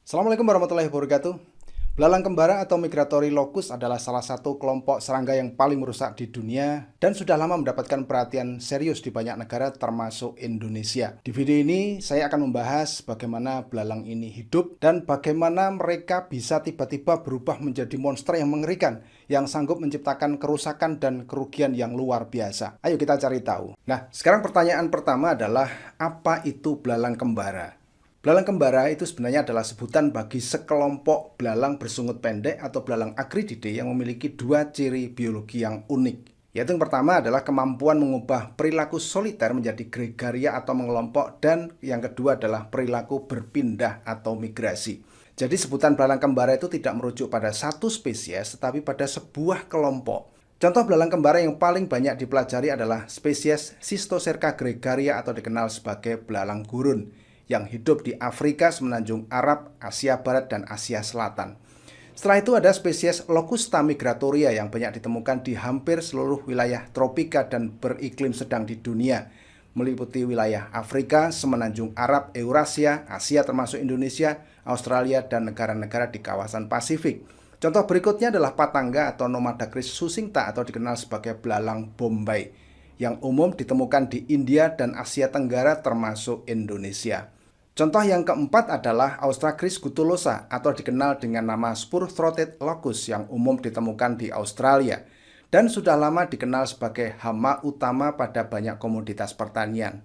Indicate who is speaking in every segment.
Speaker 1: Assalamualaikum warahmatullahi wabarakatuh. Belalang kembara atau migratory locust adalah salah satu kelompok serangga yang paling merusak di dunia dan sudah lama mendapatkan perhatian serius di banyak negara termasuk Indonesia. Di video ini saya akan membahas bagaimana belalang ini hidup dan bagaimana mereka bisa tiba-tiba berubah menjadi monster yang mengerikan yang sanggup menciptakan kerusakan dan kerugian yang luar biasa. Ayo kita cari tahu. Nah, sekarang pertanyaan pertama adalah apa itu belalang kembara? Belalang kembara itu sebenarnya adalah sebutan bagi sekelompok belalang bersungut pendek atau belalang Acrididae yang memiliki dua ciri biologi yang unik. Yaitu yang pertama adalah kemampuan mengubah perilaku soliter menjadi gregaria atau mengelompok, dan yang kedua adalah perilaku berpindah atau migrasi. Jadi sebutan belalang kembara itu tidak merujuk pada satu spesies tetapi pada sebuah kelompok. Contoh belalang kembara yang paling banyak dipelajari adalah spesies Cystocerca gregaria atau dikenal sebagai belalang gurun, yang hidup di Afrika, Semenanjung Arab, Asia Barat, dan Asia Selatan. Setelah itu ada spesies Locusta migratoria yang banyak ditemukan di hampir seluruh wilayah tropika dan beriklim sedang di dunia, meliputi wilayah Afrika, Semenanjung Arab, Eurasia, Asia termasuk Indonesia, Australia, dan negara-negara di kawasan Pasifik. Contoh berikutnya adalah patangga atau Nomadacris succincta atau dikenal sebagai belalang Bombay, yang umum ditemukan di India dan Asia Tenggara termasuk Indonesia. Contoh yang keempat adalah Austracris gutulosa atau dikenal dengan nama spur-throated locust yang umum ditemukan di Australia dan sudah lama dikenal sebagai hama utama pada banyak komoditas pertanian.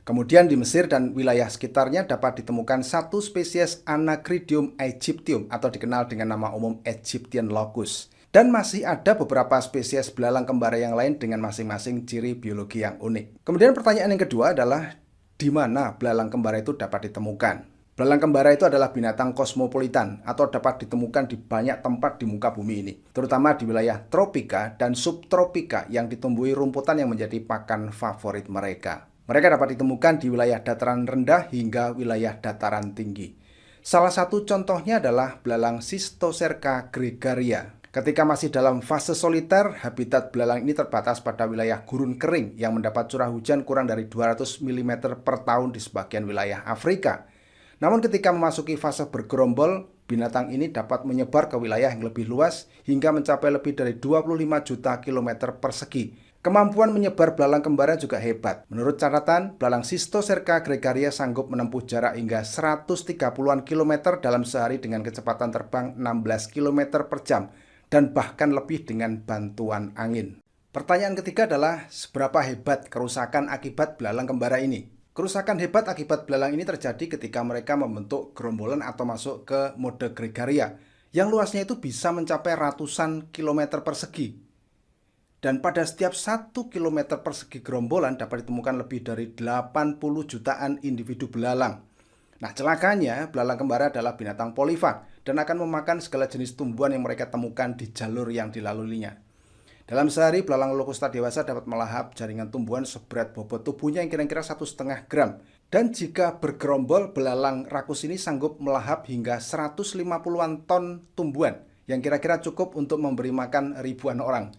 Speaker 1: Kemudian di Mesir dan wilayah sekitarnya dapat ditemukan satu spesies Anacrydium aegyptium atau dikenal dengan nama umum Egyptian locust. Dan masih ada beberapa spesies belalang kembara yang lain dengan masing-masing ciri biologi yang unik. Kemudian pertanyaan yang kedua adalah di mana belalang kembara itu dapat ditemukan? Belalang kembara itu adalah binatang kosmopolitan atau dapat ditemukan di banyak tempat di muka bumi ini, terutama di wilayah tropika dan subtropika yang ditumbuhi rumputan yang menjadi pakan favorit mereka. Mereka dapat ditemukan di wilayah dataran rendah hingga wilayah dataran tinggi. Salah satu contohnya adalah belalang Cystocerca gregaria. Ketika masih dalam fase soliter, habitat belalang ini terbatas pada wilayah gurun kering yang mendapat curah hujan kurang dari 200 mm per tahun di sebagian wilayah Afrika. Namun ketika memasuki fase bergerombol, binatang ini dapat menyebar ke wilayah yang lebih luas hingga mencapai lebih dari 25 juta kilometer persegi. Kemampuan menyebar belalang kembara juga hebat. Menurut catatan, belalang Cystocerca gregaria sanggup menempuh jarak hingga 130-an kilometer dalam sehari dengan kecepatan terbang 16 km per jam. Dan bahkan lebih dengan bantuan angin. Pertanyaan ketiga adalah seberapa hebat kerusakan akibat belalang kembara ini? Kerusakan hebat akibat belalang ini terjadi ketika mereka membentuk gerombolan atau masuk ke mode gregaria yang luasnya itu bisa mencapai ratusan kilometer persegi. Dan pada setiap 1 kilometer persegi gerombolan dapat ditemukan lebih dari 80 jutaan individu belalang. Nah, celakanya belalang kembara adalah binatang polifag dan akan memakan segala jenis tumbuhan yang mereka temukan di jalur yang dilaluinya. Dalam sehari, belalang locusta dewasa dapat melahap jaringan tumbuhan seberat bobot tubuhnya yang kira-kira 1,5 gram. Dan jika bergerombol, belalang rakus ini sanggup melahap hingga 150-an ton tumbuhan yang kira-kira cukup untuk memberi makan ribuan orang.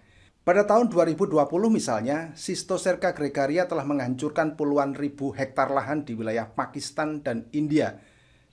Speaker 1: Pada tahun 2020 misalnya, Cystocerca gregaria telah menghancurkan puluhan ribu hektar lahan di wilayah Pakistan dan India,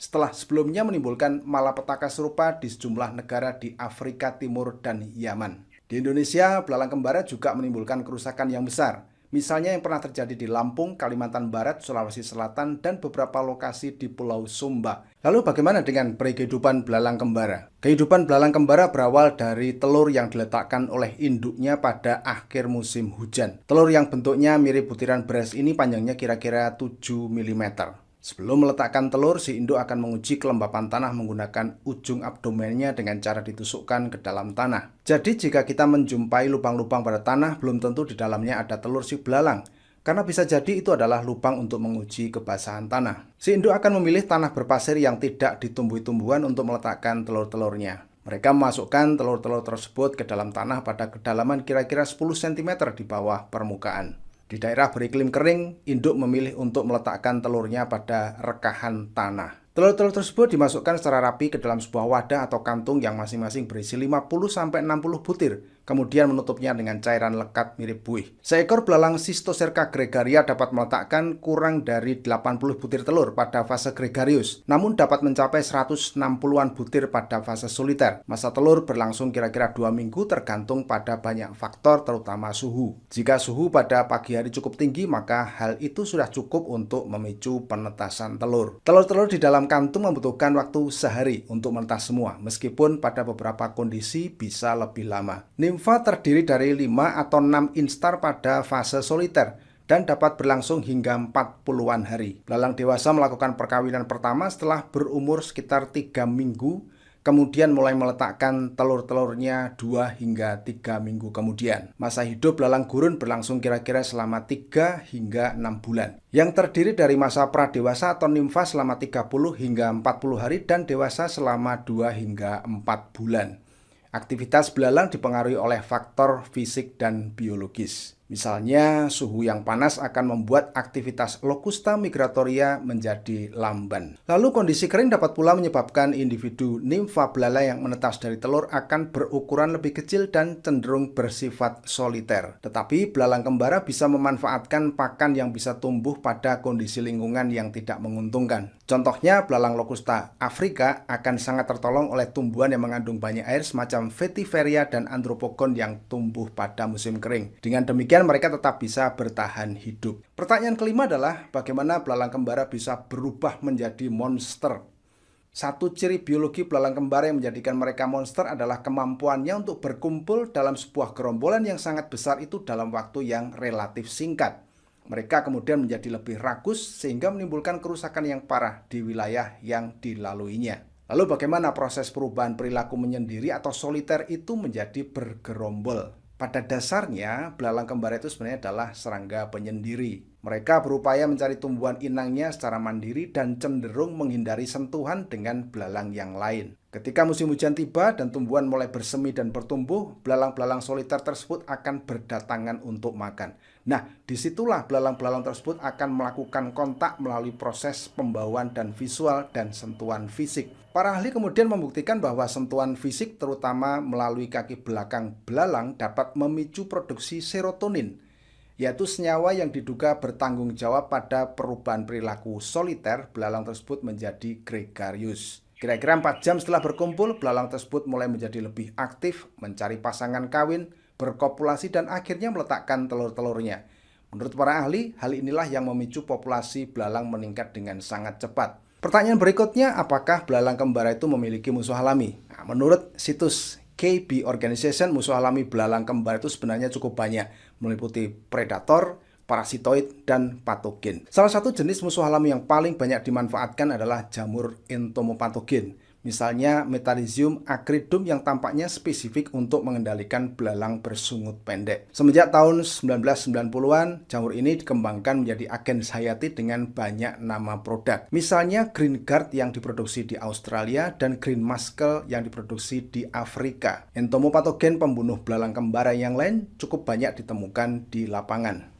Speaker 1: setelah sebelumnya menimbulkan malapetaka serupa di sejumlah negara di Afrika Timur dan Yaman. Di Indonesia, belalang kembara juga menimbulkan kerusakan yang besar. Misalnya yang pernah terjadi di Lampung, Kalimantan Barat, Sulawesi Selatan, dan beberapa lokasi di Pulau Sumba. Lalu bagaimana dengan kehidupan belalang kembara? Kehidupan belalang kembara berawal dari telur yang diletakkan oleh induknya pada akhir musim hujan. Telur yang bentuknya mirip butiran beras ini panjangnya kira-kira 7 mm. Sebelum meletakkan telur, si induk akan menguji kelembapan tanah menggunakan ujung abdomennya dengan cara ditusukkan ke dalam tanah. Jadi jika kita menjumpai lubang-lubang pada tanah, belum tentu di dalamnya ada telur si belalang. Karena bisa jadi itu adalah lubang untuk menguji kebasahan tanah. Si induk akan memilih tanah berpasir yang tidak ditumbuhi tumbuhan untuk meletakkan telur-telurnya. Mereka memasukkan telur-telur tersebut ke dalam tanah pada kedalaman kira-kira 10 cm di bawah permukaan. Di daerah beriklim kering, induk memilih untuk meletakkan telurnya pada rekahan tanah. Telur-telur tersebut dimasukkan secara rapi ke dalam sebuah wadah atau kantung yang masing-masing berisi 50-60 butir. kemudian menutupnya dengan cairan lekat mirip buih. Seekor belalang Cystocerca gregaria dapat meletakkan kurang dari 80 butir telur pada fase gregarius, namun dapat mencapai 160-an butir pada fase soliter. Masa telur berlangsung kira-kira 2 minggu tergantung pada banyak faktor terutama suhu. Jika suhu pada pagi hari cukup tinggi, maka hal itu sudah cukup untuk memicu penetasan telur. Telur-telur di dalam kantung membutuhkan waktu sehari untuk menetas semua, meskipun pada beberapa kondisi bisa lebih lama. Nimfa terdiri dari 5 atau 6 instar pada fase soliter dan dapat berlangsung hingga 40-an hari. Belalang dewasa melakukan perkawinan pertama setelah berumur sekitar 3 minggu, kemudian mulai meletakkan telur-telurnya 2 hingga 3 minggu kemudian. Masa hidup belalang gurun berlangsung kira-kira selama 3 hingga 6 bulan. Yang terdiri dari masa pradewasa atau nimfa selama 30 hingga 40 hari dan dewasa selama 2 hingga 4 bulan. Aktivitas belalang dipengaruhi oleh faktor fisik dan biologis. Misalnya, suhu yang panas akan membuat aktivitas Locusta migratoria menjadi lamban. Lalu kondisi kering dapat pula menyebabkan individu nimfa belalang yang menetas dari telur akan berukuran lebih kecil dan cenderung bersifat soliter. Tetapi belalang kembara bisa memanfaatkan pakan yang bisa tumbuh pada kondisi lingkungan yang tidak menguntungkan. Contohnya, belalang Locusta afrika akan sangat tertolong oleh tumbuhan yang mengandung banyak air semacam Vetiveria dan Andropogon yang tumbuh pada musim kering. Dengan demikian, mereka tetap bisa bertahan hidup. Pertanyaan kelima adalah bagaimana belalang kembara bisa berubah menjadi monster. Satu ciri biologi belalang kembara yang menjadikan mereka monster adalah kemampuannya untuk berkumpul dalam sebuah gerombolan yang sangat besar itu dalam waktu yang relatif singkat. Mereka kemudian menjadi lebih rakus sehingga menimbulkan kerusakan yang parah di wilayah yang dilaluinya. Lalu bagaimana proses perubahan perilaku menyendiri atau soliter itu menjadi bergerombol? Pada dasarnya, belalang kembara itu sebenarnya adalah serangga penyendiri. Mereka berupaya mencari tumbuhan inangnya secara mandiri dan cenderung menghindari sentuhan dengan belalang yang lain. Ketika musim hujan tiba dan tumbuhan mulai bersemi dan bertumbuh, belalang-belalang soliter tersebut akan berdatangan untuk makan. Nah, disitulah belalang-belalang tersebut akan melakukan kontak melalui proses pembauan dan visual dan sentuhan fisik. Para ahli kemudian membuktikan bahwa sentuhan fisik terutama melalui kaki belakang belalang dapat memicu produksi serotonin, yaitu senyawa yang diduga bertanggung jawab pada perubahan perilaku soliter belalang tersebut menjadi gregarius. Kira-kira 4 jam setelah berkumpul, belalang tersebut mulai menjadi lebih aktif, mencari pasangan kawin, berkopulasi, dan akhirnya meletakkan telur-telurnya. Menurut para ahli, hal inilah yang memicu populasi belalang meningkat dengan sangat cepat. Pertanyaan berikutnya, apakah belalang kembara itu memiliki musuh alami? Nah, menurut situs KB Organization, musuh alami belalang kembar itu sebenarnya cukup banyak, meliputi predator, parasitoid, dan patogen. Salah satu jenis musuh alami yang paling banyak dimanfaatkan adalah jamur entomopatogen. Misalnya Metarhizium acridum yang tampaknya spesifik untuk mengendalikan belalang bersungut pendek. Semenjak tahun 1990-an, jamur ini dikembangkan menjadi agen hayati dengan banyak nama produk. Misalnya Green Guard yang diproduksi di Australia dan Green Muscle yang diproduksi di Afrika. Entomopatogen pembunuh belalang kembara yang lain cukup banyak ditemukan di lapangan.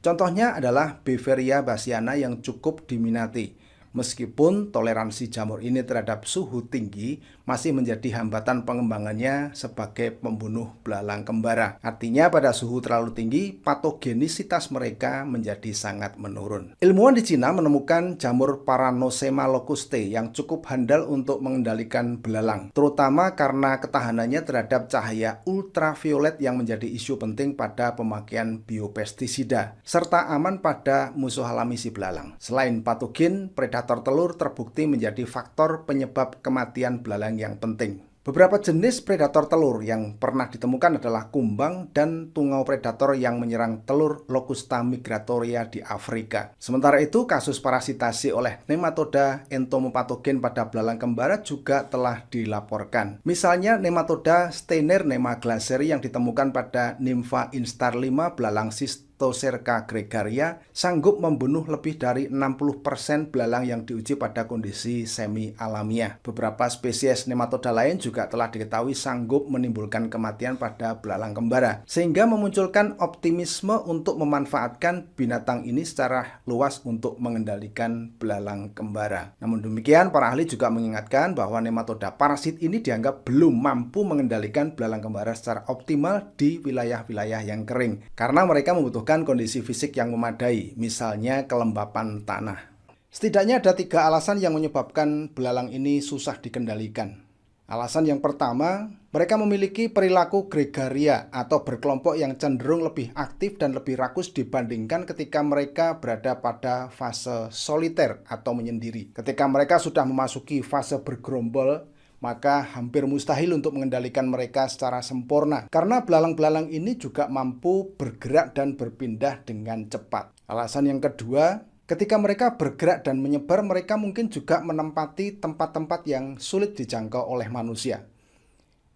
Speaker 1: Contohnya adalah Beveria bassiana yang cukup diminati. Meskipun toleransi jamur ini terhadap suhu tinggi masih menjadi hambatan pengembangannya sebagai pembunuh belalang kembara. Artinya pada suhu terlalu tinggi, patogenisitas mereka menjadi sangat menurun. Ilmuwan di Cina menemukan jamur Paranosema locuste yang cukup handal untuk mengendalikan belalang, terutama karena ketahanannya terhadap cahaya ultraviolet yang menjadi isu penting pada pemakaian biopestisida, serta aman pada musuh alami si belalang. Selain patogen, predator telur terbukti menjadi faktor penyebab kematian belalang yang penting. Beberapa jenis predator telur yang pernah ditemukan adalah kumbang dan tungau predator yang menyerang telur Locusta migratoria di Afrika. Sementara itu, kasus parasitasi oleh nematoda entomopatogen pada belalang kembara juga telah dilaporkan. Misalnya nematoda Steinernema glaceri yang ditemukan pada Nympha instar 5 belalang Cystocerca Toserca gregaria sanggup membunuh lebih dari 60% belalang yang diuji pada kondisi semi alamiah. Beberapa spesies nematoda lain juga telah diketahui sanggup menimbulkan kematian pada belalang kembara, sehingga memunculkan optimisme untuk memanfaatkan binatang ini secara luas untuk mengendalikan belalang kembara. Namun demikian, para ahli juga mengingatkan bahwa nematoda parasit ini dianggap belum mampu mengendalikan belalang kembara secara optimal di wilayah-wilayah yang kering, karena mereka membutuhkan kondisi fisik yang memadai, misalnya kelembapan tanah. Setidaknya ada 3 alasan yang menyebabkan belalang ini susah dikendalikan. Alasan yang pertama, mereka memiliki perilaku gregaria atau berkelompok yang cenderung lebih aktif dan lebih rakus dibandingkan ketika mereka berada pada fase soliter atau menyendiri. Ketika mereka sudah memasuki fase bergerombol, maka hampir mustahil untuk mengendalikan mereka secara sempurna, karena belalang-belalang ini juga mampu bergerak dan berpindah dengan cepat. Alasan yang kedua, ketika mereka bergerak dan menyebar, mereka mungkin juga menempati tempat-tempat yang sulit dijangkau oleh manusia.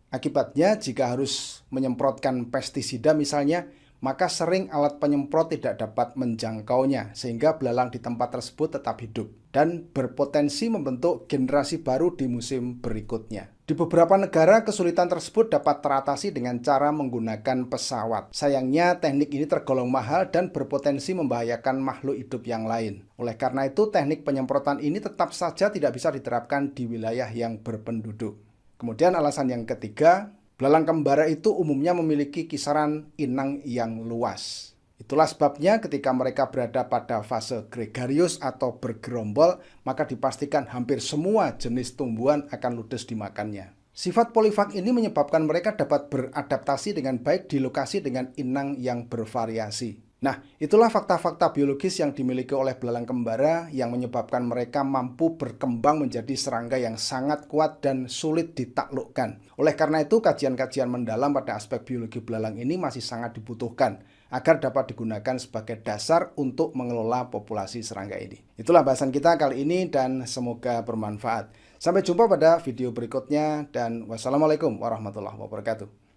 Speaker 1: Akibatnya, jika harus menyemprotkan pestisida misalnya, maka sering alat penyemprot tidak dapat menjangkaunya, sehingga belalang di tempat tersebut tetap hidup dan berpotensi membentuk generasi baru di musim berikutnya. Di beberapa negara, kesulitan tersebut dapat teratasi dengan cara menggunakan pesawat. Sayangnya, teknik ini tergolong mahal dan berpotensi membahayakan makhluk hidup yang lain. Oleh karena itu, teknik penyemprotan ini tetap saja tidak bisa diterapkan di wilayah yang berpenduduk. Kemudian alasan yang ketiga, belalang kembara itu umumnya memiliki kisaran inang yang luas. Itulah sebabnya ketika mereka berada pada fase gregarius atau bergerombol, maka dipastikan hampir semua jenis tumbuhan akan ludes dimakannya. Sifat polifag ini menyebabkan mereka dapat beradaptasi dengan baik di lokasi dengan inang yang bervariasi. Nah, itulah fakta-fakta biologis yang dimiliki oleh belalang kembara yang menyebabkan mereka mampu berkembang menjadi serangga yang sangat kuat dan sulit ditaklukkan. Oleh karena itu, kajian-kajian mendalam pada aspek biologi belalang ini masih sangat dibutuhkan agar dapat digunakan sebagai dasar untuk mengelola populasi serangga ini. Itulah bahasan kita kali ini dan semoga bermanfaat. Sampai jumpa pada video berikutnya dan wassalamualaikum warahmatullahi wabarakatuh.